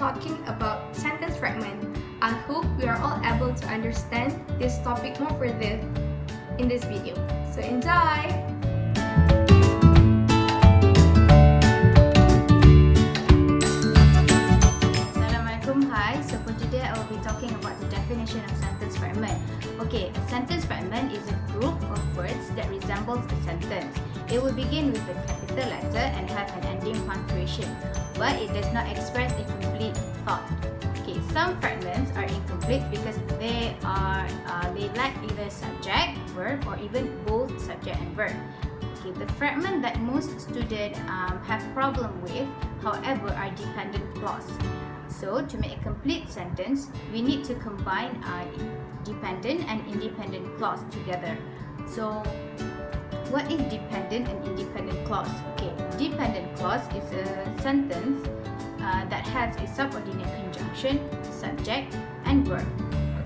talking about sentence fragment. I hope we are all able to understand this topic more further in this video. So enjoy! Assalamualaikum, hi. So for today I will be talking about the definition of sentence fragment. Okay, a sentence fragment is a group of words that resembles a sentence. It will begin with a capital letter and have an ending punctuation, but it does not express a complete thought. Okay, some fragments are incomplete because they lack either subject, verb, or even both subject and verb. Okay, the fragment that most students have problem with, however, are dependent clause. So, to make a complete sentence, we need to combine dependent and independent clause together. So, what is dependent and independent clause? Okay, dependent clause is a sentence that has a subordinate conjunction, subject, and verb.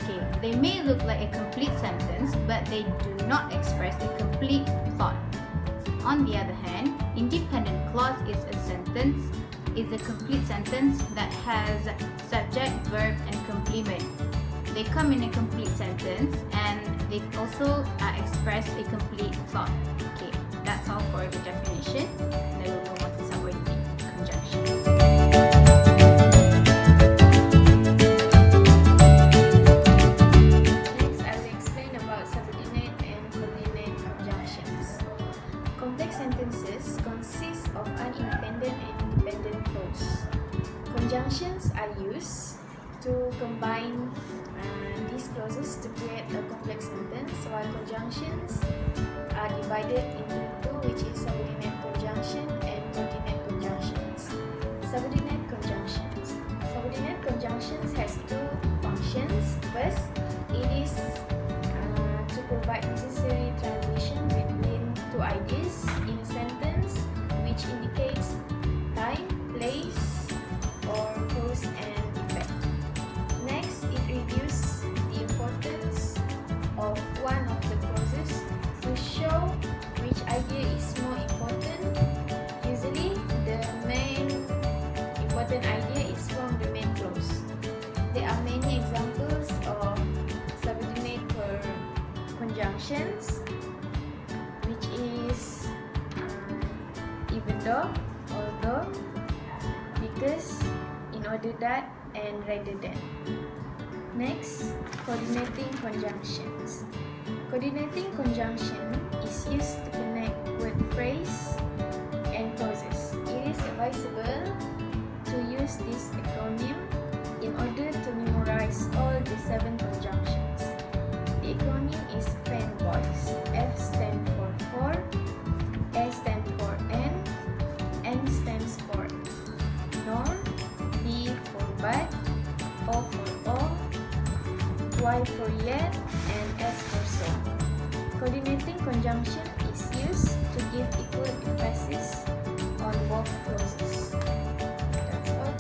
Okay, they may look like a complete sentence, but they do not express a complete thought. On the other hand, independent clause is a complete sentence that has subject, verb, and complement. They come in a complete sentence and they also express a complete thought. Okay, that's all for the definition. Then we'll move on to subordinate conjunction. Next, I will explain about subordinate and coordinate conjunctions. Complex sentences consist of unindependent and independent clause. Conjunctions are used to combine these clauses to create a complex sentence, while conjunctions are divided into two, which is subordinate conjunction and coordinate conjunctions. Subordinate conjunctions. Subordinate conjunctions has two functions. First, it is to provide necessary transition between two ideas in a sentence, which indicates time, place, or cause and effect. Next, it reduces the importance of one of the clauses to show which idea is more important. Usually, the main important idea is from the main clause. There are many examples of subordinate conjunctions, which is even though, although, because, in order that, and rather than. Next, coordinating conjunctions. Coordinating conjunction is used to connect word phrase and clauses. It is advisable to use this acronym in order to memorize all the 7 conjunctions. The acronym is FANBOYS. F stands for, S stands for N stands for nor, B for but, O for all, Y for yet, and S for so. Coordinating conjunction is used to give equal emphasis on both clauses. That's all.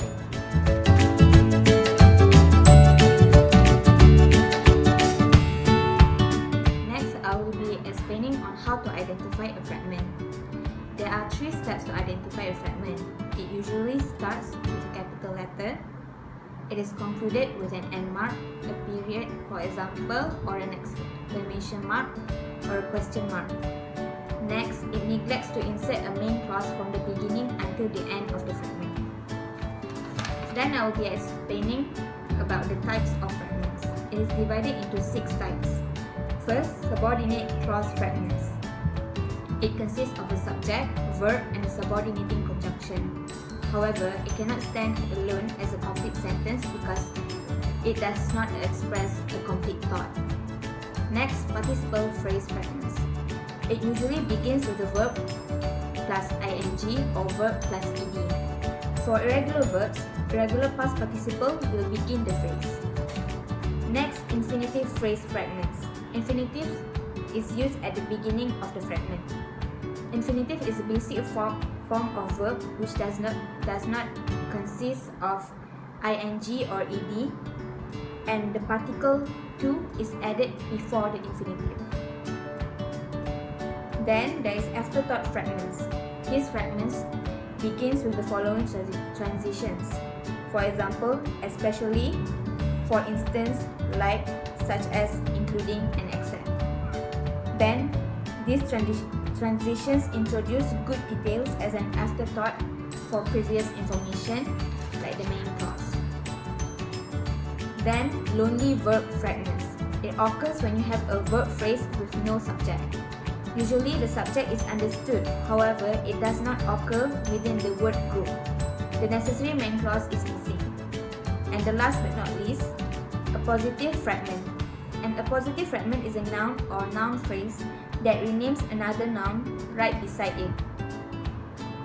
Next, I will be explaining on how to identify a fragment. There are 3 steps to identify a fragment. It usually starts with a capital letter. It is concluded with an end mark, a period, for example, or an exclamation mark, or a question mark. Next, it neglects to insert a main clause from the beginning until the end of the fragment. Then I will be explaining about the types of fragments. It is divided into 6 types. First, subordinate clause fragments. It consists of a subject, verb, and a subordinating conjunction. However, it cannot stand alone as a complete sentence because it does not express a complete thought. Next, participle phrase fragments. It usually begins with the verb plus ing or verb plus ed. For irregular verbs, irregular past participle will begin the phrase. Next, infinitive phrase fragments. Infinitive is used at the beginning of the fragment. Infinitive is a basic form of verb which does not consist of ing or ed, and the particle to is added before the infinitive. Then there is afterthought fragments. These fragments begins with the following transitions. For example, especially, for instance, like, such as, including, and except. Then, these transitions introduce good details as an afterthought for previous information, like the main clause. Then, lonely verb fragments. It occurs when you have a verb phrase with no subject. Usually, the subject is understood, however, it does not occur within the word group. The necessary main clause is missing. And the last but not least, a positive fragment. And a positive fragment is a noun or noun phrase that renames another noun right beside it.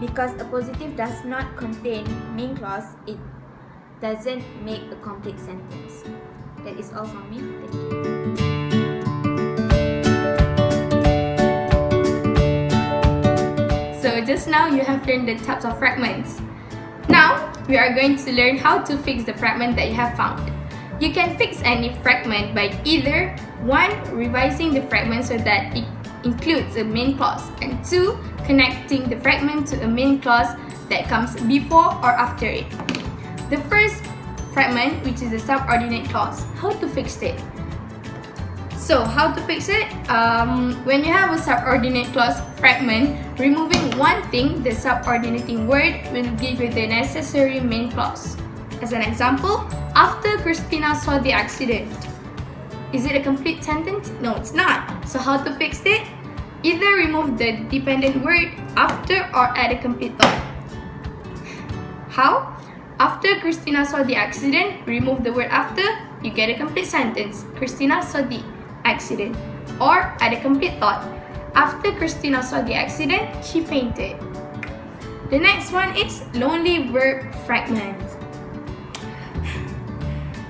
Because a positive does not contain main clause, it doesn't make a complete sentence. That is all from me. Thank you. So just now you have learned the types of fragments. Now we are going to learn how to fix the fragment that you have found. You can fix any fragment by either 1. Revising the fragment so that it includes a main clause, and 2. Connecting the fragment to a main clause that comes before or after it. The first fragment, which is the subordinate clause, how to fix it? So how to fix it? When you have a subordinate clause fragment, removing one thing, the subordinating word, will give you the necessary main clause. As an example, after Christina saw the accident. Is it a complete sentence? No, it's not. So how to fix it? Either remove the dependent word after or add a complete thought. How? After Christina saw the accident, remove the word after, you get a complete sentence. Christina saw the accident. Or add a complete thought. After Christina saw the accident, she fainted. The next one is lonely verb fragments.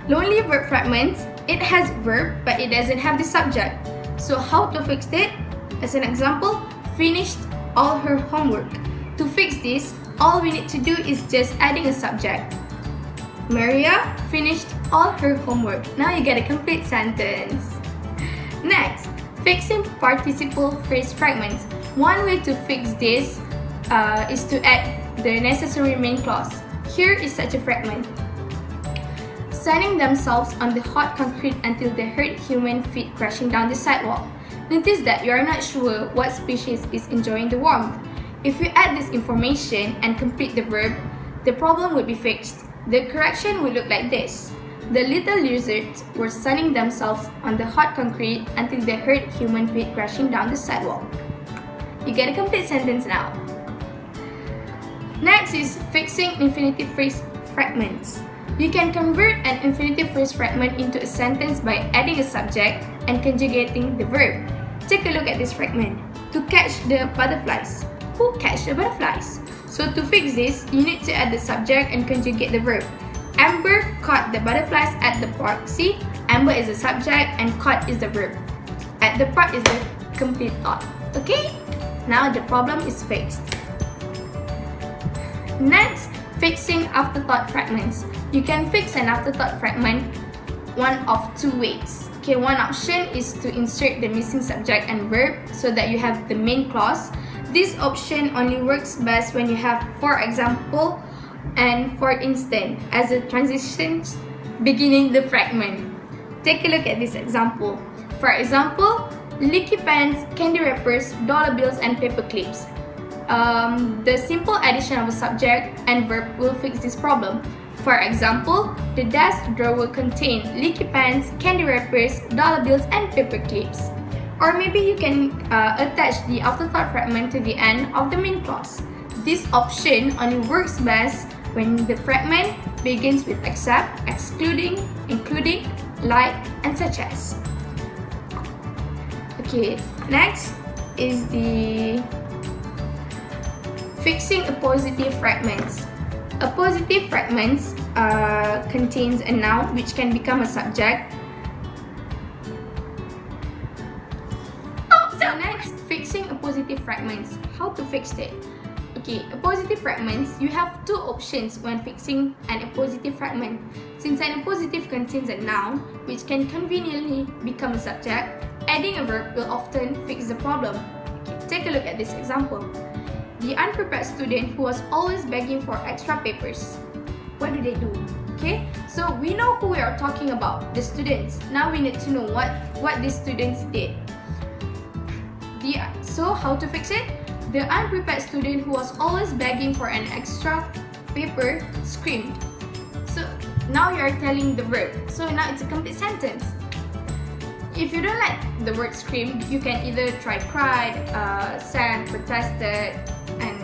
Lonely verb fragments, it has verb but it doesn't have the subject. So how to fix it? As an example, finished all her homework. To fix this, all we need to do is just adding a subject. Maria finished all her homework. Now you get a complete sentence. Next, fixing participle phrase fragments. One way to fix this is to add the necessary main clause. Here is such a fragment. Sunning themselves on the hot concrete until they heard human feet crashing down the sidewalk. Notice that you are not sure what species is enjoying the warmth. If you add this information and complete the verb, the problem would be fixed. The correction would look like this. The little lizards were sunning themselves on the hot concrete until they heard human feet crashing down the sidewalk. You get a complete sentence now. Next is fixing infinitive phrase fragments. You can convert an infinitive phrase fragment into a sentence by adding a subject and conjugating the verb. Take a look at this fragment. To catch the butterflies. Who catch the butterflies? So to fix this, you need to add the subject and conjugate the verb. Amber caught the butterflies at the park. See, Amber is the subject and caught is the verb. At the park is the complete thought. Okay? Now the problem is fixed. Next, fixing afterthought fragments. You can fix an afterthought fragment one of two ways. Okay, one option is to insert the missing subject and verb so that you have the main clause. This option only works best when you have for example and for instance as a transitions beginning the fragment. Take a look at this example. For example, leaky pens, candy wrappers, dollar bills, and paper clips. The simple addition of a subject and verb will fix this problem. For example, the desk drawer will contain leaky pens, candy wrappers, dollar bills, and paper clips. Or maybe you can attach the afterthought fragment to the end of the main clause. This option only works best when the fragment begins with except, excluding, including, like, and such as. Okay, next is the fixing appositive fragments. Appositive fragments contains a noun which can become a subject. So next, fixing appositive fragments. How to fix it? Okay, appositive fragments, you have two options when fixing an appositive fragment. Since an appositive contains a noun which can conveniently become a subject, adding a verb will often fix the problem. Okay, take a look at this example. The unprepared student who was always begging for extra papers. what do they do? Okay, so we know who we are talking about, the students. Now we need to know what these students did. So how to fix it? The unprepared student who was always begging for an extra paper screamed. So now you are telling the verb. So now it's a complete sentence. If you don't like the word scream, you can either try cried, sang, protested, and